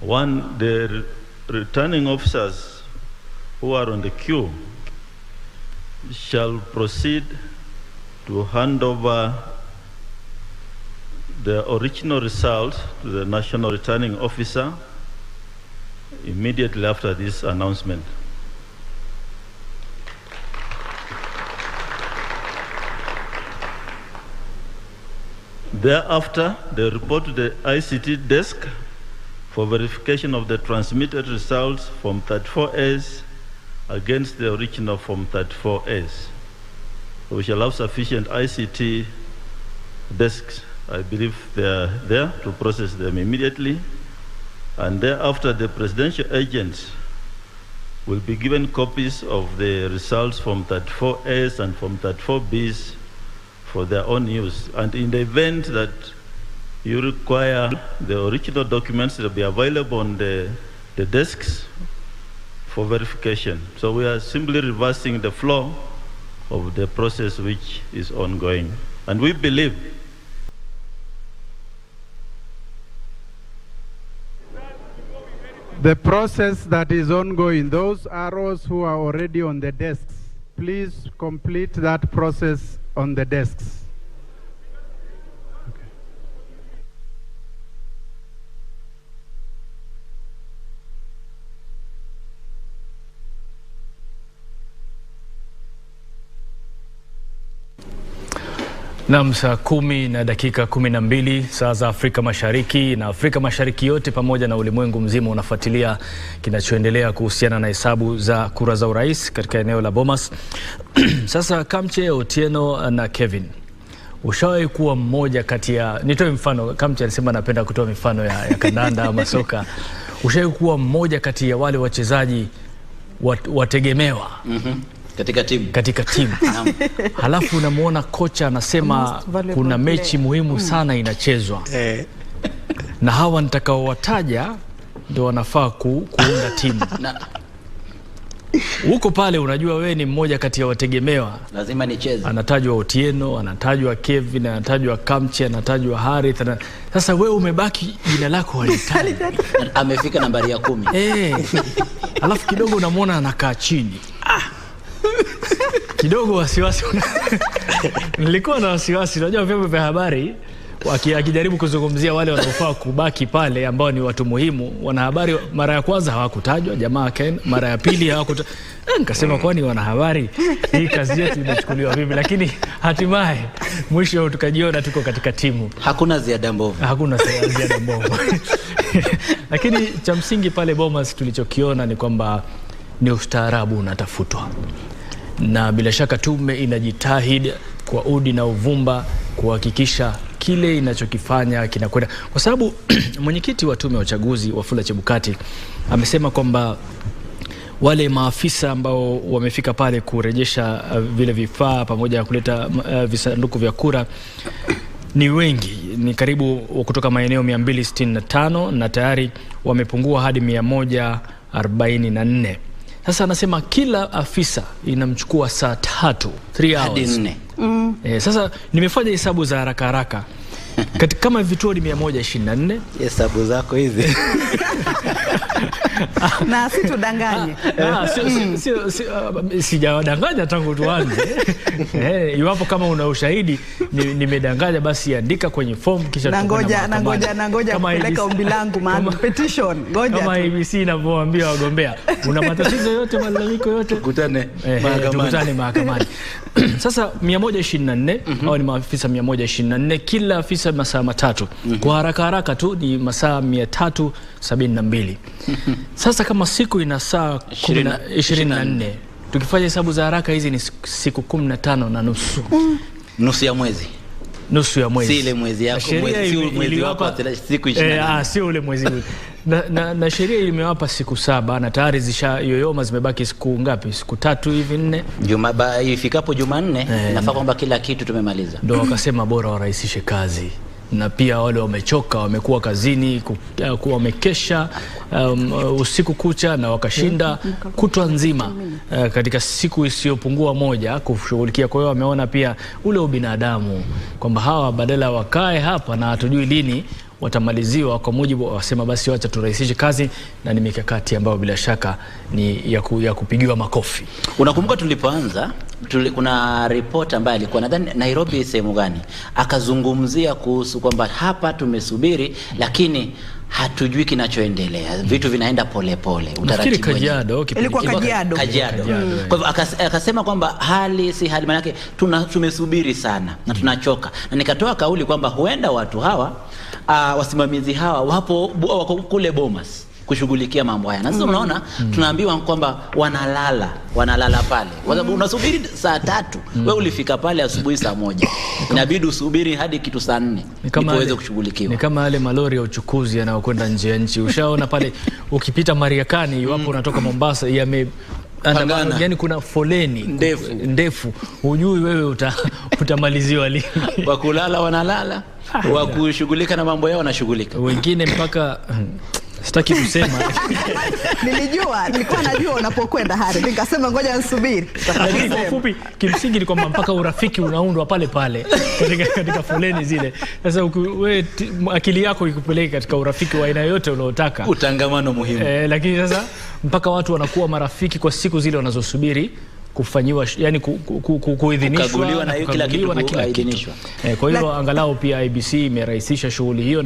One, the returning officers who are on the queue shall proceed to hand over the original result to the National Returning Officer immediately after this announcement. Thereafter, they report to the ICT desk for verification of the transmitted results from 34As against the original from 34As. We shall have sufficient ICT desks. I believe they are there to process them immediately. And thereafter, the presidential agents will be given copies of the results from 34As and from 34Bs for their own use. And in the event that you require the original documents, they'll be available on the desks for verification. So we are simply reversing the flow of the process which is ongoing. And we believe the process that is ongoing, those arrows who are already on the desks, please complete that process on the desks. Naam, saa 10:12 saa za Afrika Mashariki, na Afrika Mashariki yote pamoja na ulimwengu mzima unafuatilia kinachoendelea kuhusiana na hesabu za kura za urais katika eneo la Bomas. Sasa Kamche, Otieno na Kevin, ushawahi kuwa mmoja kati ya, nitoe mfano, Kamche alisema napenda kutoa mifano ya kandanda ama soka. Ushawahi kuwa mmoja kati ya wale wachezaji wategemewa katika timu halafu unamuona kocha anasema kuna mechi muhimu sana inachezwa na hawa nitakaowataja ndio wanafaa kuunda timu. Huko pale unajua wewe ni mmoja kati ya wategemewa, lazima nicheze. Anatajwa Otieno, anatajwa Kevin, anatajwa Kamche, anatajwa Harith. Sasa wewe umebaki jina lako halitaji. Amefika nambari ya 10. Halafu kidogo unamuona anakaa chini. Kidogo wasiwasi. Nilikuwa na wasiwasi. Unajua vyombo vya habari akijaribu kuzungumzia wale wanaofaa kubaki pale ambao ni watu muhimu, wanahabari mara ya kwanza hawakutajwa, jamaa Ken, mara ya pili hawakutajwa. Nikasema kwani wanahabari hii kazi yetu inachukuliwa vipi? Lakini hatimaye mwisho tukajiona tuko katika timu. Hakuna ziada mbovu. Hakuna ziada mbovu. Lakini cha msingi pale Bomas tulichokiona ni kwamba ni ustaarabu unatafutwa. Na bila shaka tume inajitahidi kwa udi na uvumba kuhakikisha kile inachokifanya kinakwenda, kwa sababu mwenyekiti wa tume ya uchaguzi Wafula Chebukati amesema kwamba wale maafisa ambao wamefika pale kurejesha vile vifaa pamoja na kuleta visanduku vya kura ni wengi, ni karibu kutoka maeneo 265 na tayari wamepungua hadi 144. Sasa anasema kila afisa inamchukua saa 3 hours hadi 4. Sasa nimefanya hesabu za haraka kama vituo ni 124. Hesabu zako hizi. Na situdanganye. Sijawadanganya tangu tuanze. Iwapo kama una ushahidi nimedanganya, basi andika kwenye form kisha nangoja kupeleka ombi langu maana petition. Ngoja kama ABC inavyoambia wagombea, una matatizo yote, malalamiko yote, tukutane mahakamani. Sasa 124 au ni maafisa 124, kila afisa masaa 3. Kwa haraka tu ni masaa 372. Sasa kama siku ina saa 24, tukifanya hesabu za haraka hizi ni siku 15 na nusu. Nusu ya mwezi. Si ile mwezi yako, mwezi wako siku 24. Sio ule mwezi ule. Na sheria imewapa siku 7 na tayari zishayoyoma, zimebaki siku ngapi? Siku 3 hivi 4. Ifikapo Jumanne nafaa kwamba kila kitu tumemaliza. Ndio wakasema bora warahisishe kazi. Na pia wale wamechoka, wamekuwa kazini, wamekesha usiku kucha na wakashinda kutwa nzima katika siku isiyopungua moja kushughulikia. Kwa hiyo wameona pia ule ubinadamu kwamba hawa badala wakae hapa na hatujui lini watamaliziwa kwa mujibu wasema basi wacha turahisishe kazi, na ni mikakati ambayo bila shaka ni ya kupigiwa makofi. Unakumbuka tulipoanza kuna report ambaye alikuwa nadhani Nairobi sehemu gani akazungumzia kuhusu kwamba hapa tumesubiri lakini hatujui kinachoendelea, vitu vinaenda pole pole, utaratibu Kajiado, ilikuwa Kajiado. Kwa hivyo akasema kwamba hali si hali, maana yake tumesubiri sana na tunachoka, na nikatoa kauli kwamba huenda watu hawa wasimamizi hawa wako kule Bomas kushughulikia mambo haya. Na sasa unaona tunaambiwa kwamba wanalala pale. Unasubiri saa 3, wewe ulifika pale asubuhi saa 1. Inabidi usubiri hadi kitu saa 4 ili uweze kushughulikiwa. Ni kama yale malori ya uchukuzi yanayokwenda nje ya nchi. Ushaona pale ukipita Mariakani iwapo unatoka Mombasa yani kuna foleni ndefu. Hujui wewe utamaliziwa lini. Wa kulala wanalala, wa kushughulika na mambo yao wanashughulika. Wengine mpaka sitaki kusema. Nilikuwa najua unapokwenda Hari. Nikasema ngoja nisubiri. Kwa ufupi kimsingi ni kwamba mpaka urafiki unaundwa pale katika foleni zile. Sasa wewe akili yako ikupeleka katika urafiki wa aina yote unaotaka. Utangamano muhimu. Lakini sasa mpaka watu wanakuwa marafiki kwa siku zile wanazosubiri kufanyiwa, yani kuidhinishwa, kukaguliwa na kila kitu kuidhinishwa. Kwa hiyo angalau pia IBC imerahisisha shughuli hiyo.